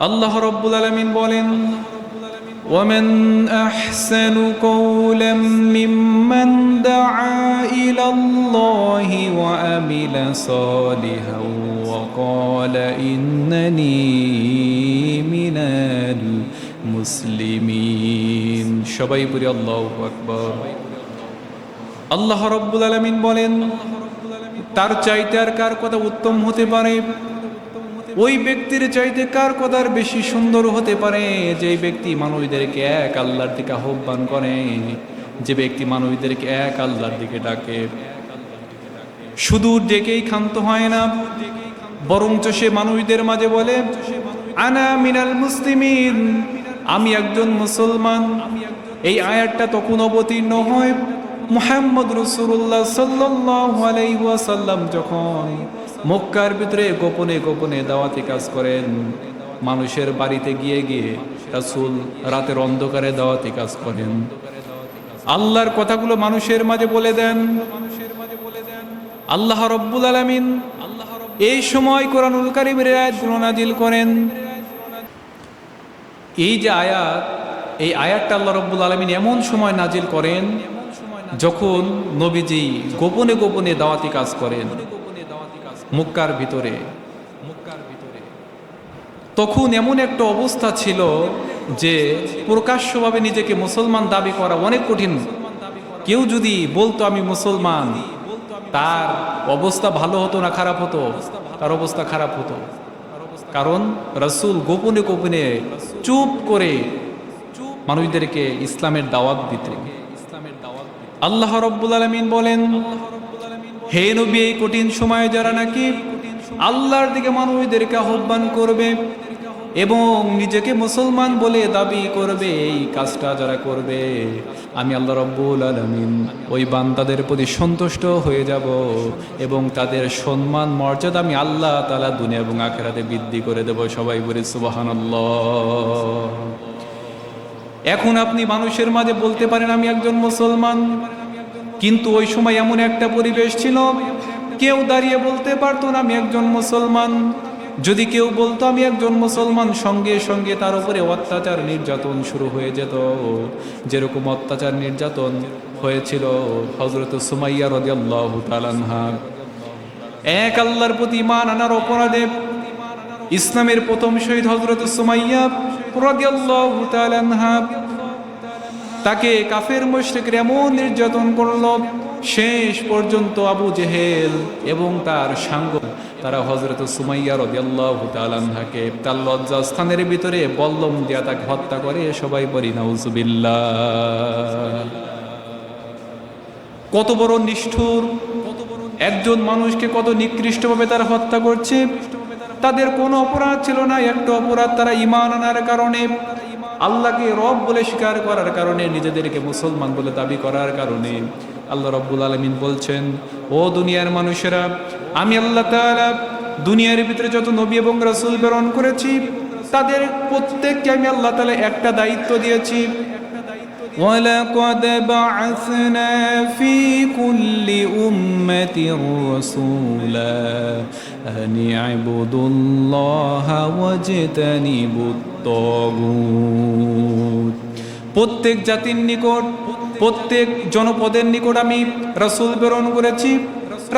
আল্লাহ রাব্বুল আলামিন বলেন, ومن أحسن قولا ممن دعا إلى الله وعمل صالحا وقال إنني من المسلمين সবাই পড়ি আল্লাহু আকবার। আল্লাহ রাব্বুল আলামিন বলেন, তার চাইতে আর কার কথা উত্তম হতে পারে? ওই ব্যক্তির চাইতে কার কথার বেশি সুন্দর হতে পারে? যে ব্যক্তি মানুষদেরকে এক আল্লাহর দিকে আহ্বান করে, যে ব্যক্তি মানুষদেরকে এক আল্লাহর দিকে ডাকে। শুধু ডেকেই ক্ষান্ত হয় না, বরঞ্চ সে মানুষদের মাঝে বলে, আনা মিনাল মুসলিমিন, আমি একজন মুসলমান। এই আয়াতটা তখন অবতীর্ণ হয় মুহাম্মদ রাসূলুল্লাহ সাল্লাল্লাহু আলাইহি ওয়াসাল্লাম যখন মক্কার ভিতরে গোপনে গোপনে দাওয়াতি কাজ করেন। মানুষের বাড়িতে গিয়ে গিয়ে রাসূল রাতের অন্ধকারে দাওয়াতি কাজ করেন, আল্লাহর কথাগুলো মানুষের মাঝে বলে দেন। আল্লাহ রাব্বুল আলামিন এই সময় কোরআনুল কারীমের আয়াতগুলো নাজিল করেন। এই যে আয়াত, এই আয়াতটা আল্লাহ রাব্বুল আলামিন এমন সময় নাজিল করেন যখন নবীজি গোপনে গোপনে দাওয়াতি কাজ করেন মক্কার ভিতরে। তখন এমন একটা অবস্থা ছিল যে প্রকাশ্যভাবে নিজেকে মুসলমান দাবি করা অনেক কঠিন। কেউ যদি বলতো আমি মুসলমান, তার অবস্থা ভালো হতো না খারাপ হতো? তার অবস্থা খারাপ হতো। কারণ রাসূল গোপনে গোপনে চুপ করে মানুষদেরকে ইসলামের দাওয়াত দিতেন। আল্লাহ রাব্বুল আলামিন বলেন, হে নবী, এই কঠিন সময়ে যারা নাকি আল্লাহর দিকে মানুষদেরকে আহ্বান করবে এবং নিজেকে মুসলমান বলে দাবি করবে, এই কাজটা যারা করবে, আমি আল্লাহ রাব্বুল আলামিন ওই বান্দাদের প্রতি সন্তুষ্ট হয়ে যাব এবং তাদের সম্মান মর্যাদা আমি আল্লাহ তাআলা দুনিয়া এবং আখিরাতে বৃদ্ধি করে দেব। সবাই বলি সুবহানাল্লাহ। এখন আপনি মানুষের মাঝে বলতে পারেন আমি একজন মুসলমান, কিন্তু ওই সময় এমন একটা পরিবেশ ছিল কেউ দাঁড়িয়ে বলতে পারতো না আমি একজন মুসলমান। যদি কেউ বলতো আমি একজন মুসলমান, সঙ্গে সঙ্গে তার উপরে অত্যাচার নির্যাতন শুরু হয়ে যেত। যেরকম অত্যাচার নির্যাতন হয়েছিল হযরত সুমাইয়া রাদিয়াল্লাহু তাআলা আনহা। এক আল্লাহর প্রতি ঈমান আনার অপরাধে ইসলামের প্রথম শহীদ হযরত সুমাইয়া রাদিয়াল্লাহু তাআলা আনহা, তাকে কাফের মুশরিকরা এমন নির্যাতন করল, শেষ পর্যন্ত আবু জেহেল এবং তার সাঙ্গ তারা হযরত সুমাইয়া রাদিয়াল্লাহু তাআলা আনহাকে তার লজ্জাস্থানের ভিতরে বল্লম দিয়া তাকে হত্যা করে। সবাই বলি নাউজুবিল্লাহ। কত বড় নিষ্ঠুর একজন মানুষকে, কত নিকৃষ্টভাবে তারা হত্যা করছে। তাদের কোনো অপরাধ ছিল না, একটা অপরাধ তারা ঈমান আনার কারণে, আল্লাহকে রব বলে স্বীকার করার কারণে, নিজেদেরকে মুসলমান বলে দাবি করার কারণে। আল্লাহ রাব্বুল আলামিন বলছেন, ও দুনিয়ার মানুষেরা, আমি আল্লাহ তাআলা দুনিয়ার ভিতরে যত নবী এবং রাসূল প্রেরণ করেছি তাদের প্রত্যেককে আমি আল্লাহ তাআলা একটা দায়িত্ব দিয়েছি। ওয়ালাকাদ বা'আসনা ফি কুল্লি উম্মাতির রাসূলা আন ই'বুদুল্লাহা ওয়াজতানিবুত তাগুত। প্রত্যেক জাতির নিকট, প্রত্যেক জনপদের নিকট আমি রাসূল প্রেরণ করেছি।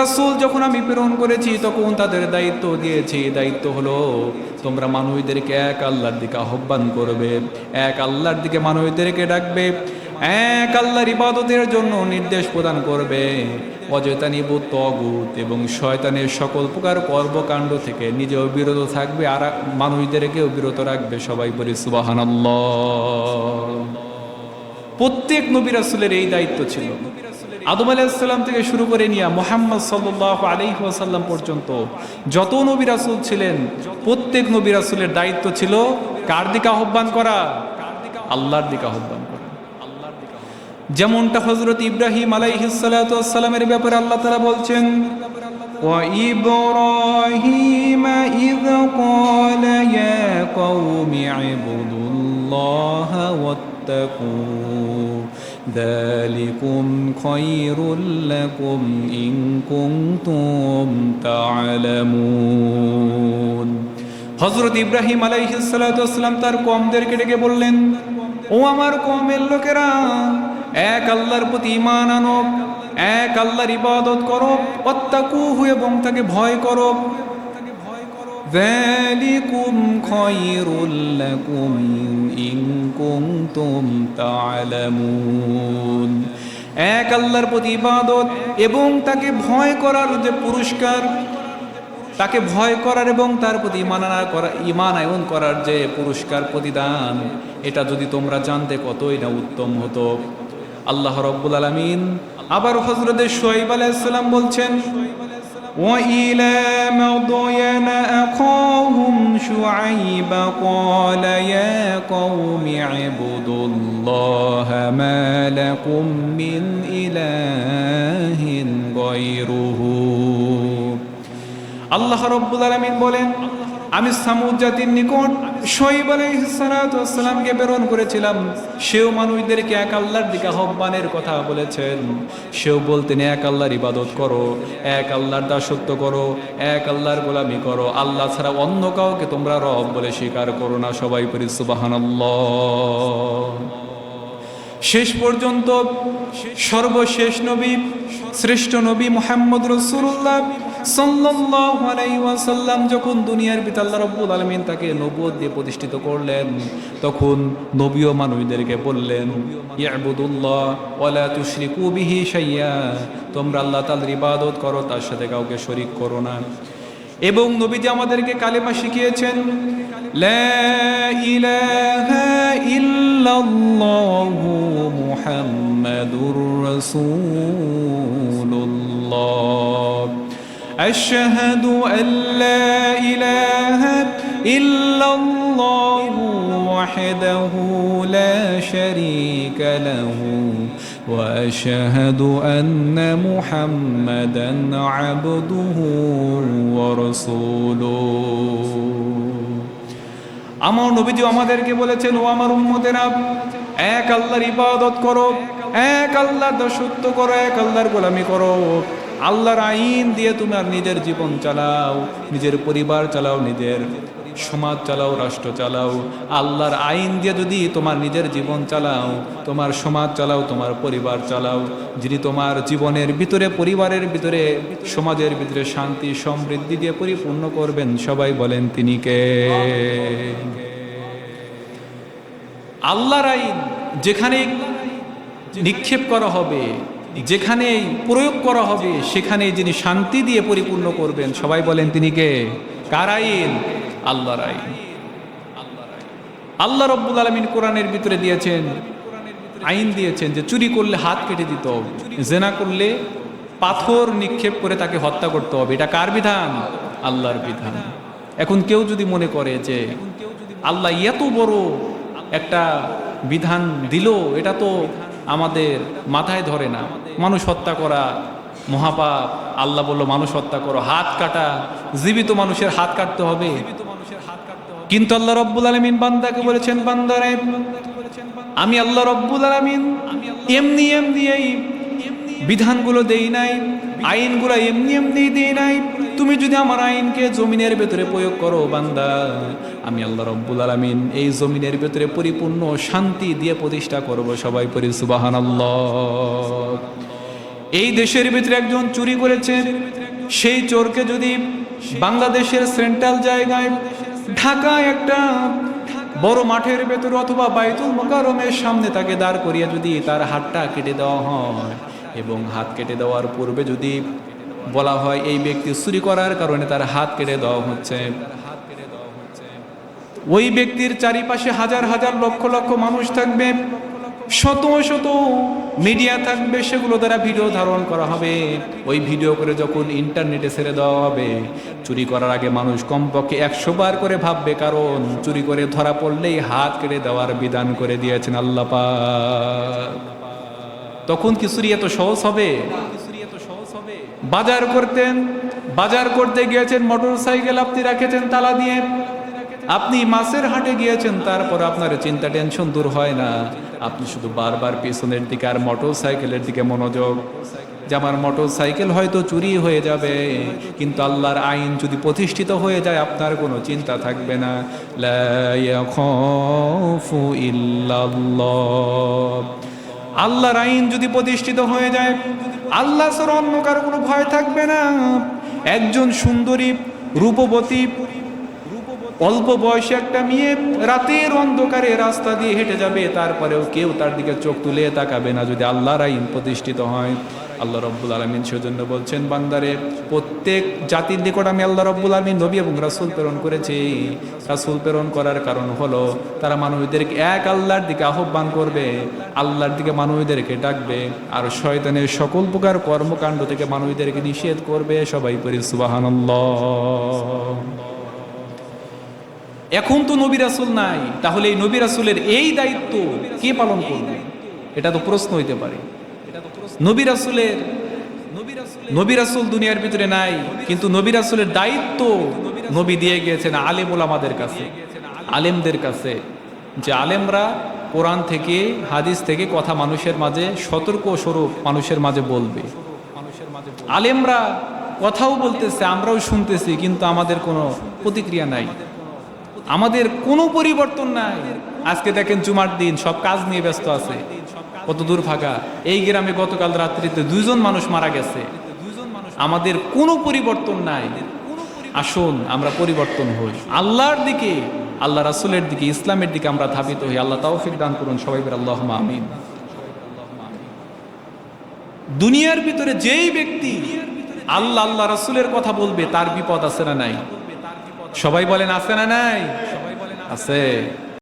রাসূল যখন আমি প্রেরণ করেছি তখন তাদের দায়িত্ব দিয়েছি। দায়িত্ব হলো তোমরা মানুষদেরকে এক আল্লাহর দিকে আহ্বান করবে, এক আল্লাহর দিকে মানুষদেরকে ডাকবে, এক আল্লাহর ইবাদতের জন্য নির্দেশ প্রদান করবে। ওয়াজতানিবুত তাগুত, এবং শয়তানের সকল প্রকার কর্মকাণ্ড থেকে নিজেও বিরত থাকবে আর মানুষদেরকেও বিরত রাখবে। সবাই বলি সুবহানাল্লাহ। প্রত্যেক নবী রাসূলের এই দায়িত্ব ছিল। আদম আলাইহিস সালাম থেকে শুরু করে নিয়ে মুহাম্মদ সাল্লাল্লাহু আলাইহি ওয়াসাল্লাম পর্যন্ত যত নবী রাসূল ছিলেন, প্রত্যেক নবী রাসূলের দায়িত্ব ছিল কার দিকে আহ্বান করা? আল্লাহর দিকে আহ্বান করা। যেমনটা হযরত ইব্রাহিম আলাইহিস সালাতু ওয়াস সালামের ব্যাপারে আল্লাহ তাআলা বলছেন, ওয়া ইব্রাহিম ইয ক্বালা ইয়া কওমি ইবুদুল্লাহা ওয়াত্তাকু যালিকুম খায়রুল লাকুম ইন কুনতুম তা'লামুন। হযরত ইব্রাহিম আলাইহিস সালাতু ওয়াস সালাম তার কওমদেরকে ডেকে বললেন, ও আমার কওমের লোকেরা, এক আল্লাহর প্রতি ঈমান আনো, এক আল্লাহর ইবাদত করো, ওয়াত্তাকুহু এবং তাকে ভয় করো। যালিকুম খায়রুল লাকুম ইন কুনতুম তা'লামুন। এক আল্লাহর প্রতি ইবাদত এবং তাকে ভয় করার যে পুরস্কার, তাকে ভয় করার এবং তার প্রতি ঈমানায়ন করার যে পুরস্কার প্রতিদান, এটা যদি তোমরা জানতে কতই না উত্তম হতো। আল্লাহ রাব্বুল আলামিন আবার হযরত শুআয়ব আলাইহিস সালাম বলছেন, ওয়া ইলা মাদয়ান আখাহুম শুআয়বা ক্বালা ইয়া কওমি ইবুদুল্লাহা মা লাকুম মিন ইলাহিন গায়রুহু। আল্লাহ রাব্বুল আলামিন বলেন, আমি সামুদ জাতির নিকট শুআয়ব আলাইহিস সালাতু ওয়াস সালামকে প্রেরণ করেছিলাম। সেও মানুষদেরকে এক আল্লাহর দিকে আহ্বানের কথা বলেছেন। সেও বলতেন, এক আল্লাহর ইবাদত করো, এক আল্লাহর দাসত্ব করো, এক আল্লাহর গোলামি করো, আল্লাহ ছাড়া অন্য কাউকে তোমরা রব বলে স্বীকার করো না। সবাই পড়ি সুবহানাল্লাহ। শেষ পর্যন্ত সর্বশেষ নবী, শ্রেষ্ঠ নবী মুহাম্মদ রাসূলুল্লাহ সাল্লাল্লাহু আলাইহি ওয়াসাল্লাম যখন দুনিয়ার পিতা আল্লাহ রাব্বুল আলামিন তাকে নবুয়ত দিয়ে প্রতিষ্ঠিত করলেন, তখন নবীও মানুষদেরকে বললেন, ইবুদুল্লাহ ওয়া লা তুশরিকু বিহি শাইয়্যা, তোমরা আল্লাহ তাআলার ইবাদত করো, তার সাথে কাউকে শরীক করো না। এবং নবীজি আমাদেরকে কালেমা শিখিয়েছেন, লা ইলাহা ইল্লাল্লাহু মুহাম্মাদুর রাসূলুল্লাহ, আশহাদু আল্লা ইলাহা ইল্লাল্লাহু ওয়াহদাহু লা শারীকা লাহু ওয়া আশহাদু আন্না মুহাম্মাদান আবদুহু ওয়া রাসূলুহু। আমার নবীজি আমাদেরকে বলেছেন, ও আমার উম্মতেরা, এক আল্লাহর ইবাদত করো, এক আল্লাহর দাসত্ব করো, এক আল্লাহর গোলামি করো। আল্লাহর আইন দিয়ে তোমার নিজের জীবন চালাও, নিজের পরিবার চালাও, নিজের সমাজ চালাও, রাষ্ট্র চালাও। আল্লাহর আইন দিয়ে যদি তোমার নিজের জীবন চালাও, তোমার সমাজ চালাও, তোমার পরিবার চালাও, যিনি তোমার জীবনের ভিতরে, পরিবারের ভিতরে, সমাজের ভিতরে শান্তি সমৃদ্ধি দিয়ে পরিপূর্ণ করবেন, সবাই বলেন তিনি কে? আল্লাহর আইন যেখানে নিক্ষেপ করা হবে, যেখানে প্রয়োগ করা হবে, সেখানে যিনি শান্তি দিয়ে পরিপূর্ণ করবেন, সবাই বলেন তিনি কে? কার আইন? আল্লাহর আইন। আল্লাহ রাব্বুল আলামিন কোরআনের ভিতরে দিয়েছেন, আইন দিয়েছেন যে চুরি করলে হাত কেটে দিতে হবে, জেনা করলে পাথর নিক্ষেপ করে তাকে হত্যা করতে হবে। এটা কার বিধান? আল্লাহর বিধান। এখন কেউ যদি মনে করে যে আল্লাহ এত বড় একটা বিধান দিল, এটা তো আমাদের মাথায় ধরে না, মানুষ হত্যা করা মহাপাপ, আল্লাহ বলল মানুষ হত্যা করো, হাত কাটা, জীবিত মানুষের হাত কাটতে হবে। কিন্তু আল্লাহ রাব্বুল আলামিন বান্দাকে বলেছেন, বান্দারে, আমি আল্লাহ রাব্বুল আলামিন এমনি এমনি এই বিধানগুলো দেই নাই, আইনগুলো এমনি এমনি দেই নাই। তুমি যদি আমার আইনকে জমিনের ভেতরে প্রয়োগ করো বান্দা, আমি আল্লাহ রাব্বুল আলামিন এই জমিনের ভেতরে পরিপূর্ণ শান্তি দিয়ে প্রতিষ্ঠা করব। সবাই পড়ি সুবহানাল্লাহ। এই দেশের ভিতরে একজন চুরি করেছে, সেই চোরকে যদি বাংলাদেশের সেন্ট্রাল জায়গায় ঢাকায় একটা বড় মাঠের ভেতরে অথবা বাইতুল মুকাররমের সামনে তাকে দাঁড় করিয়ে যদি তার হাতটা কেটে দেওয়া হয়, এবং হাত কেটে দেওয়ার পূর্বে যদি বলা হয় এই ব্যক্তি চুরি করার কারণে তার হাত কেটে দেওয়া হচ্ছে, ওই ব্যক্তির চারিপাশে হাজার হাজার লক্ষ লক্ষ মানুষ থাকবে, শত শত মিডিয়া থাকবে, সেগুলো দ্বারা ভিডিও ধারণ করা হবে। ওই ভিডিও করে যখন ইন্টারনেটে ছেড়ে দেওয়া হবে, চুরি করার আগে মানুষ কমপক্ষে 100 বার করে ভাববে, কারণ চুরি করে ধরা পড়লেই হাত কেটে দেওয়ার বিধান করে দিয়েছেন আল্লাহ পাক। তখন কি চুরি এত সহজ হবে? বাজার করতে গিয়েছেন, মোটর সাইকেল আপনি রেখেছেন তালা দিয়ে, আপনি মাছের হাটে গিয়েছেন, তারপর আপনার চিন্তা টেনশন দূর হয় না, আপনি শুধু বারবার পিছনের দিকে আর মোটর সাইকেলের দিকে মনোযোগ। যে আমার মোটর সাইকেল হয়তো চুরি হয়ে যাবে, কিন্তু আল্লাহর আইন যদি প্রতিষ্ঠিত হয়ে যায় আপনার কোনো চিন্তা থাকবে না। লা ইয়াখাফু ইল্লাল্লাহ। আল্লাহর আইন যদি প্রতিষ্ঠিত হয়ে যায়, আল্লাহ ছাড়া অন্য কারো কোনো ভয় থাকবে না। একজন সুন্দরী রূপবতী অল্প বয়সে একটা মেয়ে রাতের অন্ধকারে রাস্তা দিয়ে হেঁটে যাবে, তারপরেও কেউ তার দিকে চোখ তুলে তাকাবে না যদি আল্লাহর আইন প্রতিষ্ঠিত হয়। আল্লাহ রব্বুল আলামিন সেজন্য বলছেন, বান্দারে প্রত্যেক জাতির নিকট আমি আল্লাহ রব্বুল আলামিন নবী এবং রাসূল প্রেরণ করেছি। রাসূল প্রেরণ করার কারণ হলো তারা মানুষদেরকে এক আল্লাহর দিকে আহ্বান করবে, আল্লাহর দিকে মানুষদেরকে ডাকবে, আর শয়তানের সকল প্রকার কর্মকাণ্ড থেকে মানুষদেরকে নিষেধ করবে। সবাই পড়ি সুবহানাল্লাহ। এখন তো নবী রাসূল নাই, তাহলে এই নবী রাসূলের এই দায়িত্ব কে পালন করবে? এটা তো প্রশ্ন হইতে পারে। নবী রাসূল দুনিয়ার ভিতরে নাই, কিন্তু নবী রাসূলের দায়িত্ব নবী দিয়ে গিয়েছেন আলেম ওলামাদের কাছে, আলেমদের কাছে, যে আলেমরা কোরআন থেকে হাদিস থেকে কথা মানুষের মাঝে সতর্ক স্বরূপ মানুষের মাঝে বলবে। আলেমরা কথাও বলতেছে, আমরাও শুনতেছি, কিন্তু আমাদের কোনো প্রতিক্রিয়া নাই, আমাদের কোনো পরিবর্তন নাই। আজকে দেখেন জুমার দিন সব কাজ নিয়ে ব্যস্ত আছে, কত দূর ফাঁকা। এই গ্রামে গতকাল রাত্রিতে 2 জন মানুষ মারা গেছে, আমাদের কোনো পরিবর্তন নাই। আসুন আমরা পরিবর্তন হই, আল্লাহর দিকে, আল্লাহ রাসূলের দিকে, ইসলামের দিকে আমরা ধাবিত হই। আল্লাহ তৌফিক দান করুন সবাই বলে আল্লাহুম্মা আমিন। দুনিয়ার ভিতরে যেই ব্যক্তি আল্লাহ আল্লাহ রাসূলের কথা বলবে তার বিপদ আছে না নাই? সবাই বলেন আছে না নাই? আছে।